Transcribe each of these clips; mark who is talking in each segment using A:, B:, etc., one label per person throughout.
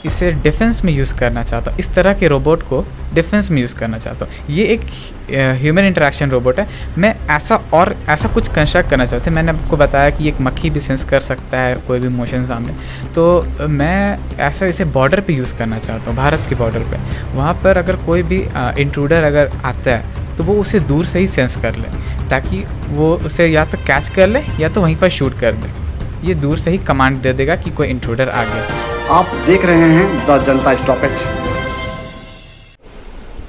A: इसे डिफेंस में यूज़ करना चाहता हूँ, इस तरह के रोबोट को डिफेंस में यूज़ करना चाहता हूँ। ये एक ह्यूमन इंटरेक्शन रोबोट है। मैं ऐसा कुछ कंस्ट्रक्ट करना चाहता हूँ। मैंने आपको बताया कि एक मक्खी भी सेंस कर सकता है कोई भी मोशन सामने, तो मैं ऐसा इसे बॉर्डर पे यूज़ करना चाहता हूँ, भारत के बॉर्डर पे। वहाँ पर अगर कोई भी इंट्रूडर अगर आता है तो वो उसे दूर से ही सेंस कर ले, ताकि वो उसे या तो कैच कर ले या तो वहीं पर शूट कर दे। ये दूर से ही कमांड दे देगा कि कोई इंट्रूडर आ गया।
B: आप देख रहे हैं the Janata stoppage.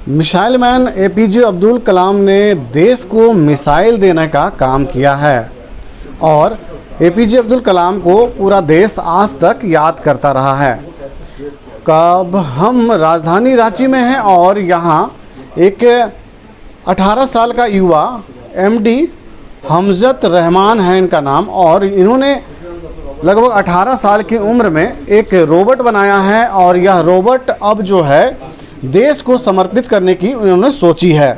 B: Missile man APJ Abdul Kalam ने देश को मिसाइल देने का काम किया है और एपीजे अब्दुल कलाम को पूरा देश आज तक याद करता रहा है। कब हम राजधानी रांची में हैं और यहाँ एक 18 साल का युवा एमडी हमजत रहमान है इनका नाम, और इन्होंने लगभग 18 साल की उम्र में एक रोबोट बनाया है और यह रोबोट अब जो है देश को समर्पित करने की उन्होंने सोची है।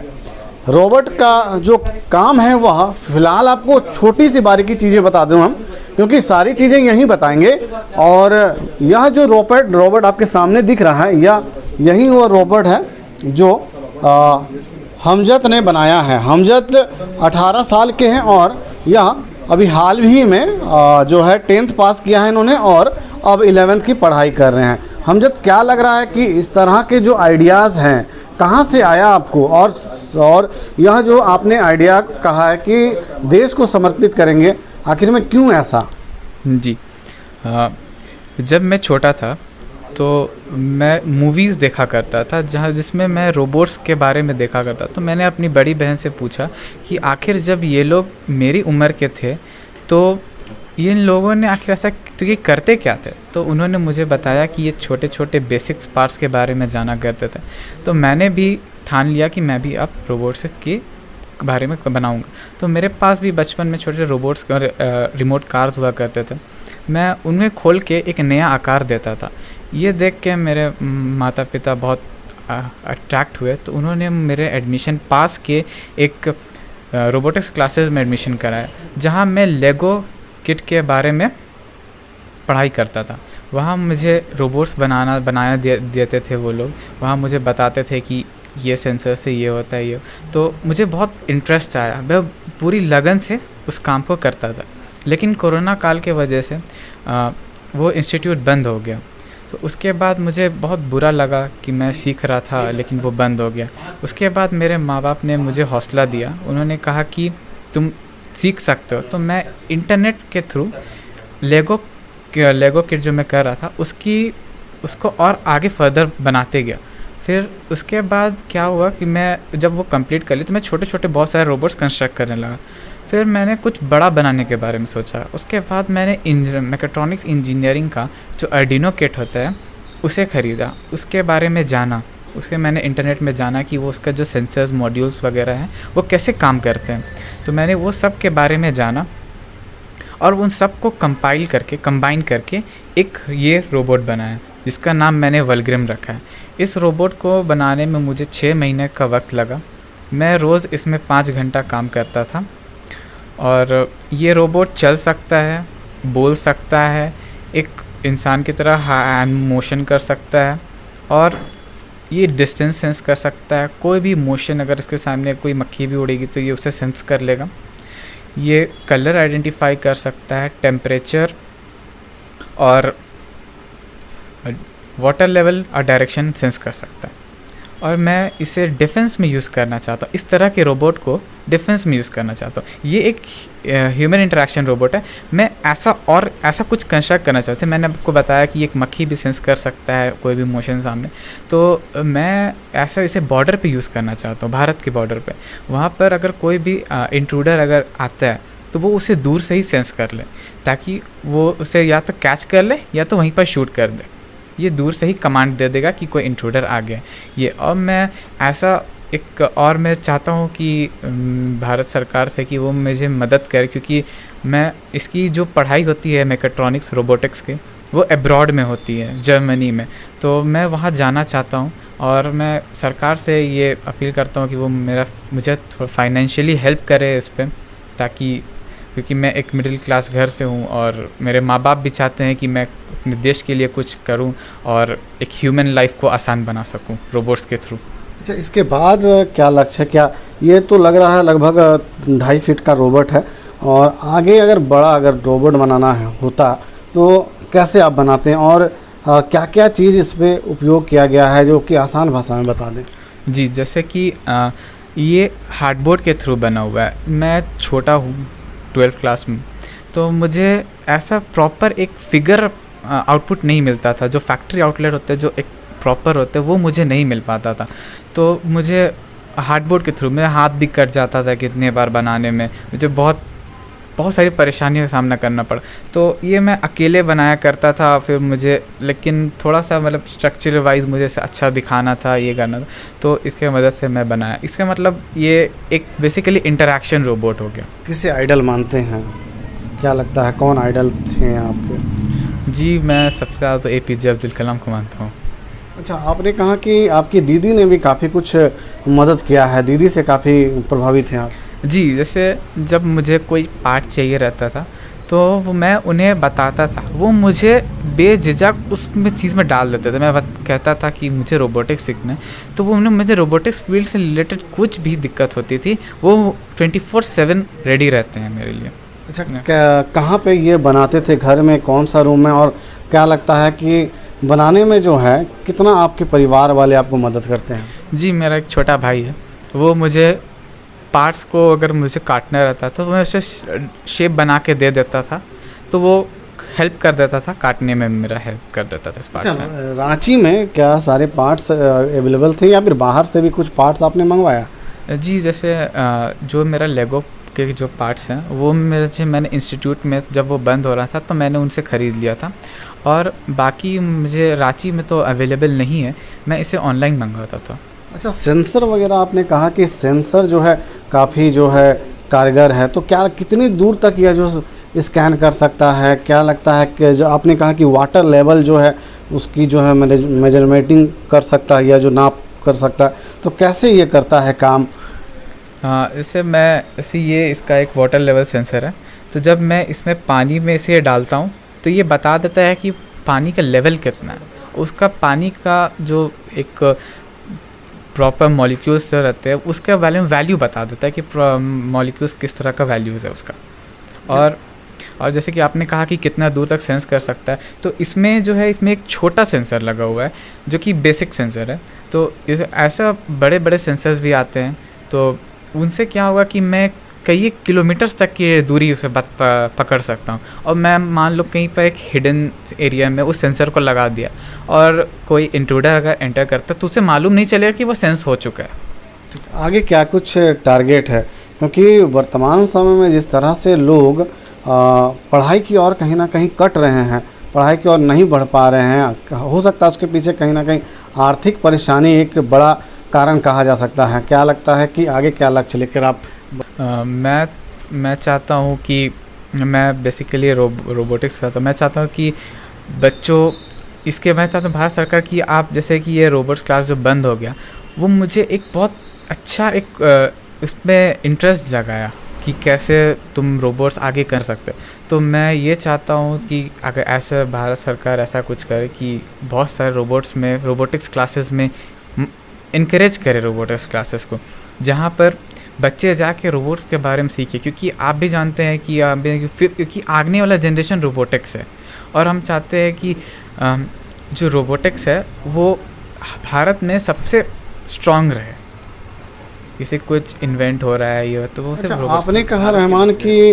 B: रोबोट का जो काम है वह फ़िलहाल आपको छोटी सी बारीकी चीज़ें बता दूं हम, क्योंकि सारी चीज़ें यहीं बताएंगे। और यह जो रोबोट आपके सामने दिख रहा है, यही वो रोबोट है जो हमजत ने बनाया है। हमजत 18 साल के हैं और यह अभी हाल ही में जो है 10th पास किया है इन्होंने और अब 11th की पढ़ाई कर रहे हैं। हमजत, क्या लग रहा है कि इस तरह के जो आइडियाज़ हैं कहाँ से आया आपको, और यह जो आपने आइडिया कहा है कि देश को समर्पित करेंगे, आखिर में क्यों ऐसा?
A: जी, जब मैं छोटा था तो मैं मूवीज़ देखा करता था जिसमें मैं रोबोट्स के बारे में देखा करता। तो मैंने अपनी बड़ी बहन से पूछा कि आखिर जब ये लोग मेरी उम्र के थे तो इन लोगों ने आखिर ऐसा तो ये करते क्या थे। तो उन्होंने मुझे बताया कि ये छोटे छोटे बेसिक पार्ट्स के बारे में जाना करते थे। तो मैंने भी ठान लिया कि मैं भी अब रोबोट्स के बारे में बनाऊंगा। तो मेरे पास भी बचपन में छोटे छोटे रोबोट्स रिमोट कार्स हुआ करते थे। मैं उन्हें खोल के एक नया आकार देता था। ये देख के मेरे माता पिता बहुत अट्रैक्ट हुए, तो उन्होंने मेरे एडमिशन पास के एक रोबोटिक्स क्लासेस में एडमिशन कराया, जहाँ मैं लेगो किट के बारे में पढ़ाई करता था। वहाँ मुझे रोबोट्स बनाना देते थे वो लोग। वहाँ मुझे बताते थे कि ये सेंसर से ये होता है, ये। तो मुझे बहुत इंटरेस्ट आया, मैं पूरी लगन से उस काम को करता था। लेकिन कोरोना काल के वजह से वो इंस्टीट्यूट बंद हो गया। तो उसके बाद मुझे बहुत बुरा लगा कि मैं सीख रहा था लेकिन वो बंद हो गया। उसके बाद मेरे माँ बाप ने मुझे हौसला दिया। उन्होंने कहा कि तुम सीख सकते हो। तो मैं इंटरनेट के थ्रू लेगो किट जो मैं कर रहा था उसको और आगे फर्दर बनाते गया। फिर उसके बाद क्या हुआ कि मैं जब वो कंप्लीट कर ली तो मैं छोटे छोटे बहुत सारे रोबोट्स कंस्ट्रक्ट करने लगा। फिर मैंने कुछ बड़ा बनाने के बारे में सोचा। उसके बाद मैंने मैकेट्रॉनिक्स इंजीनियरिंग का जो आर्डिनो किट होता है उसे ख़रीदा, उसके बारे में जाना। उसके मैंने इंटरनेट में जाना कि वो उसका जो सेंसर्स मॉड्यूल्स वगैरह हैं वो कैसे काम करते हैं। तो मैंने वो सब के बारे में जाना और उन सब को कंबाइन करके एक ये रोबोट बनाया, जिसका नाम मैंने वल्ग्रिम रखा है। इस रोबोट को बनाने में मुझे 6 महीने का वक्त लगा। मैं रोज़ इसमें 5 घंटा काम करता था। और ये रोबोट चल सकता है, बोल सकता है, एक इंसान की तरह हैंड मोशन कर सकता है, और ये डिस्टेंस सेंस कर सकता है। कोई भी मोशन अगर इसके सामने कोई मक्खी भी उड़ेगी तो ये उसे सेंस कर लेगा। ये कलर आइडेंटिफाई कर सकता है, टेम्परेचर और वाटर लेवल और डायरेक्शन सेंस कर सकता है। और मैं इसे डिफेंस में यूज़ करना चाहता हूँ, इस तरह के रोबोट को डिफेंस में यूज़ करना चाहता हूँ। ये एक ह्यूमन इंटरेक्शन रोबोट है। मैं ऐसा कुछ कंस्ट्रक्ट करना चाहता हूँ। मैंने आपको बताया कि एक मक्खी भी सेंस कर सकता है कोई भी मोशन सामने, तो मैं ऐसा इसे बॉर्डर पे यूज़ करना चाहता हूँ, भारत के बॉर्डर पे। वहाँ पर अगर कोई भी इंट्रूडर अगर आता है तो वो उसे दूर से ही सेंस कर ले, ताकि वो उसे या तो कैच कर ले या तो वहीं पर शूट कर दे। ये दूर से ही कमांड दे देगा कि कोई इंट्रूडर आ गया ये। और मैं मैं चाहता हूँ कि भारत सरकार से कि वो मुझे मदद करे, क्योंकि मैं इसकी जो पढ़ाई होती है मैकेट्रॉनिक्स रोबोटिक्स की, वो अब्रॉड में होती है, जर्मनी में। तो मैं वहाँ जाना चाहता हूँ और मैं सरकार से ये अपील करता हूँ कि वो मुझे थोड़ा फाइनेंशियली हेल्प करे इस पर, ताकि क्योंकि मैं एक मिडिल क्लास घर से हूँ और मेरे माँ बाप भी चाहते हैं कि मैं अपने देश के लिए कुछ करूँ और एक ह्यूमन लाइफ को आसान बना सकूँ रोबोट्स के थ्रू।
B: अच्छा, इसके बाद क्या लक्ष्य है? क्या ये तो लग रहा है लगभग 2.5 फीट का रोबोट है, और आगे अगर बड़ा अगर रोबोट बनाना होता तो कैसे आप बनाते हैं, और क्या क्या चीज़ इस पर उपयोग किया गया है जो कि आसान भाषा में बता दें।
A: जी, जैसे कि ये हार्डबोर्ड के थ्रू बना हुआ है। मैं छोटा हूँ 12th क्लास में, तो मुझे ऐसा प्रॉपर एक फिगर आउटपुट नहीं मिलता था। जो फैक्ट्री आउटलेट होते हैं जो एक प्रॉपर होते हैं वो मुझे नहीं मिल पाता था। तो मुझे हार्डबोर्ड के थ्रू मेरा हाथ भी कट जाता था कितने बार बनाने में, मुझे बहुत सारी परेशानियों का सामना करना पड़ा। तो ये मैं अकेले बनाया करता था, फिर मुझे लेकिन थोड़ा सा मतलब स्ट्रक्चर वाइज मुझे अच्छा दिखाना था, ये करना था, तो इसके मदद से मैं बनाया। इसका मतलब ये एक बेसिकली इंटरैक्शन रोबोट हो गया।
B: किसे आइडल मानते हैं? क्या लगता है कौन आइडल थे आपके?
A: जी, मैं सबसे ज़्यादा तो APJ अब्दुल कलाम को मानता हूँ।
B: अच्छा, आपने कहा कि आपकी दीदी ने भी काफ़ी कुछ मदद किया है, दीदी से काफ़ी प्रभावित हैं आप।
A: जी, जैसे जब मुझे कोई पार्ट चाहिए रहता था तो वो मैं उन्हें बताता था, वो मुझे बेझिझक उसमें चीज़ में डाल देते थे। मैं कहता था कि मुझे रोबोटिक्स सीखना है, तो वो उन्हें मुझे रोबोटिक्स फील्ड से रिलेटेड कुछ भी दिक्कत होती थी वो 24/7 रेडी रहते हैं मेरे लिए।
B: अच्छा, कहाँ पे ये बनाते थे? घर में कौन सा रूम है? और क्या लगता है कि बनाने में जो है कितना आपके परिवार वाले आपको मदद करते हैं?
A: जी, मेरा एक छोटा भाई है, वो मुझे पार्ट्स को अगर मुझे काटना रहता था तो मैं उसे शेप बना के दे देता था, तो वो हेल्प कर देता था काटने में, मेरा हेल्प कर देता था इस पार्ट्स में।
B: अच्छा, रांची में क्या सारे पार्ट्स अवेलेबल थे या फिर बाहर से भी कुछ पार्ट्स आपने मंगवाया?
A: जी, जैसे जो मेरा लेगो के जो पार्ट्स हैं वो मैंने इंस्टीट्यूट में जब वो बंद हो रहा था तो मैंने उनसे ख़रीद लिया था, और बाकी मुझे रांची में तो अवेलेबल नहीं है, मैं इसे ऑनलाइन मंगवाता था।
B: अच्छा, सेंसर वगैरह आपने कहा कि सेंसर जो है काफ़ी जो है कारगर है, तो क्या कितनी दूर तक यह जो स्कैन कर सकता है? क्या लगता है कि जो आपने कहा कि वाटर लेवल जो है उसकी जो है मेजरमेंटिंग कर सकता है या जो नाप कर सकता है, तो कैसे ये करता है काम?
A: हाँ, ऐसे ये इसका एक वाटर लेवल सेंसर है, तो जब मैं इसमें पानी में इसे डालता हूँ तो ये बता देता है कि पानी का लेवल कितना है। उसका पानी का जो एक प्रॉपर मॉलिक्यूल्स जो रहते हैं उसके बारे में वैल्यू बता देता है कि मॉलिक्यूल्स किस तरह का वैल्यूज़ है उसका। और जैसे कि आपने कहा कि कितना दूर तक सेंस कर सकता है, तो इसमें जो है इसमें एक छोटा सेंसर लगा हुआ है जो कि बेसिक सेंसर है। तो ऐसा बड़े बड़े सेंसर्स भी आते हैं, तो उनसे क्या होगा कि मैं कई किलोमीटर्स तक की दूरी उसे पकड़ सकता हूँ। और मैं मान लो कहीं पर एक हिडन एरिया में उस सेंसर को लगा दिया और कोई इंट्रूडर अगर एंटर करता तो उसे मालूम नहीं चलेगा कि वो सेंस हो चुका है।
B: आगे क्या कुछ टारगेट है? क्योंकि वर्तमान समय में जिस तरह से लोग पढ़ाई की ओर कहीं ना कहीं कट रहे हैं, पढ़ाई की ओर नहीं बढ़ पा रहे हैं, हो सकता है उसके पीछे कहीं ना कहीं आर्थिक परेशानी एक बड़ा कारण कहा जा सकता है। क्या लगता है कि आगे क्या लक्ष्य लेकर आप?
A: मैं चाहता हूँ कि मैं बेसिकली रोबोटिक्स चाहता हूँ। मैं चाहता हूँ कि बच्चों मैं चाहता हूँ भारत सरकार की, आप जैसे कि ये रोबोट्स क्लास जो बंद हो गया वो मुझे एक बहुत अच्छा एक उसमें इंटरेस्ट जगाया कि कैसे तुम रोबोट्स आगे कर सकते। तो मैं ये चाहता हूँ कि अगर ऐसा भारत सरकार ऐसा कुछ करे कि बहुत सारे रोबोटिक्स क्लासेस में इनकरेज करे रोबोटिक्स क्लासेस को, जहाँ पर बच्चे जाके रोबोट्स के बारे में सीखे। क्योंकि आप भी जानते हैं कि क्योंकि आगने वाला जनरेशन रोबोटिक्स है, और हम चाहते हैं कि जो रोबोटिक्स है वो भारत में सबसे स्ट्रॉन्ग रहे। इसे कुछ इन्वेंट हो रहा है ये तो वो
B: अच्छा, आपने कहा रहमान कि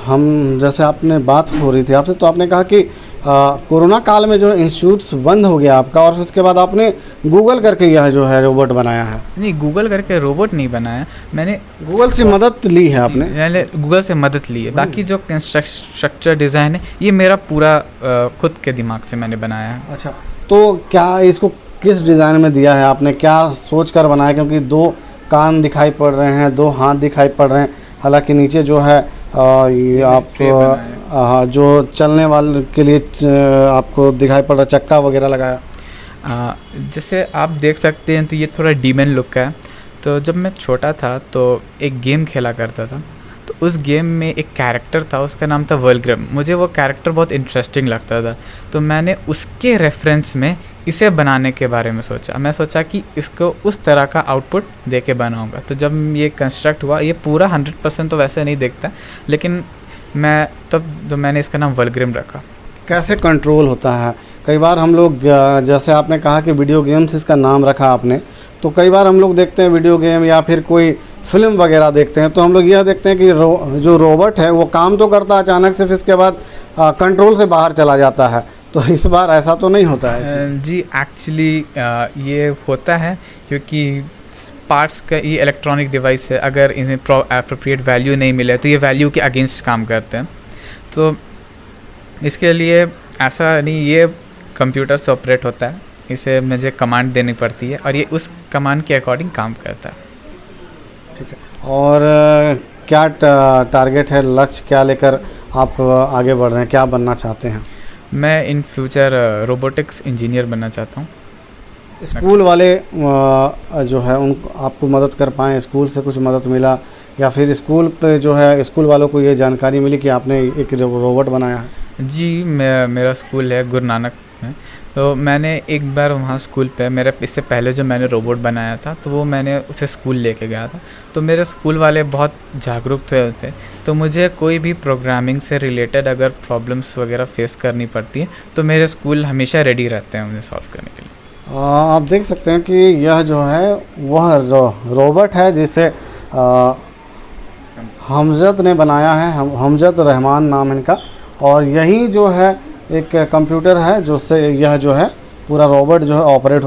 B: हम जैसे आपने बात हो रही थी आपसे, तो आपने कहा कि कोरोना काल में जो इंस्टीट्यूट्स बंद हो गया आपका, और उसके बाद आपने गूगल करके यह जो है रोबोट बनाया है।
A: नहीं, गूगल करके रोबोट नहीं बनाया मैंने,
B: गूगल से मदद ली है आपने?
A: मैंने गूगल से मदद ली है। बाकी जो स्ट्रक्चर डिज़ाइन है ये मेरा पूरा खुद के दिमाग से मैंने बनाया है।
B: अच्छा, तो क्या इसको किस डिज़ाइन में दिया है आपने? क्या सोच कर बनाया? क्योंकि 2 कान दिखाई पड़ रहे हैं, 2 हाथ दिखाई पड़ रहे हैं, हालांकि नीचे जो है ये आप जो चलने वाले के लिए आपको दिखाई पड़ रहा चक्का वगैरह लगाया।
A: जैसे आप देख सकते हैं तो ये थोड़ा डीमन लुक का है। तो जब मैं छोटा था तो एक गेम खेला करता था, तो उस गेम में एक कैरेक्टर था, उसका नाम था वर्ल्ग्रिम। मुझे वो कैरेक्टर बहुत इंटरेस्टिंग लगता था, तो मैंने उसके रेफरेंस में इसे बनाने के बारे में सोचा। मैं सोचा कि इसको उस तरह का आउटपुट दे के बनाऊँगा। तो जब ये कंस्ट्रक्ट हुआ, ये पूरा 100% तो वैसे नहीं दिखता, लेकिन मैंने इसका नाम वर्ल्ग्रिम रखा।
B: कैसे कंट्रोल होता है? कई बार हम लोग जैसे आपने कहा कि वीडियो गेम्स इसका नाम रखा आपने, तो कई बार हम लोग देखते हैं वीडियो गेम या फिर कोई फिल्म वगैरह देखते हैं, तो हम लोग यह देखते हैं कि जो रोबोट है वो काम तो करता है, अचानक से फिर इसके बाद कंट्रोल से बाहर चला जाता है। तो इस बार ऐसा तो नहीं होता है?
A: जी एक्चुअली ये होता है क्योंकि पार्ट्स का ये इलेक्ट्रॉनिक डिवाइस है, अगर इन्हें अप्रोप्रिएट वैल्यू नहीं मिले तो ये वैल्यू के अगेंस्ट काम करते हैं। तो इसके लिए ऐसा नहीं, ये कंप्यूटर से ऑपरेट होता है, इसे मुझे कमांड देनी पड़ती है और ये उस कमांड के अकॉर्डिंग काम करता है।
B: ठीक है। और क्या टारगेट है, लक्ष्य क्या लेकर आप आगे बढ़ रहे हैं, क्या बनना चाहते हैं?
A: मैं इन फ्यूचर रोबोटिक्स इंजीनियर बनना चाहता हूँ।
B: स्कूल वाले जो है उनको आपको मदद कर पाएँ, स्कूल से कुछ मदद मिला, या फिर स्कूल पे जो है स्कूल वालों को ये जानकारी मिली कि आपने एक रोबोट बनाया है?
A: जी मेरा स्कूल है गुरु नानक में, तो मैंने एक बार वहाँ स्कूल पे मेरे इससे पहले जो मैंने रोबोट बनाया था, तो वो मैंने उसे स्कूल लेके गया था। तो मेरे स्कूल वाले बहुत जागरूक थे, तो मुझे कोई भी प्रोग्रामिंग से रिलेटेड अगर प्रॉब्लम्स वगैरह फेस करनी पड़ती है तो मेरे स्कूल हमेशा रेडी रहते हैं उन्हें सॉल्व करने के लिए।
B: आप देख सकते हैं कि यह जो है वह रोबोट है जिसे हमजद ने बनाया है, हमजद रहमान नाम इनका, और यही जो है एक कंप्यूटर है जो से यह जो है पूरा रोबोट जो है ऑपरेट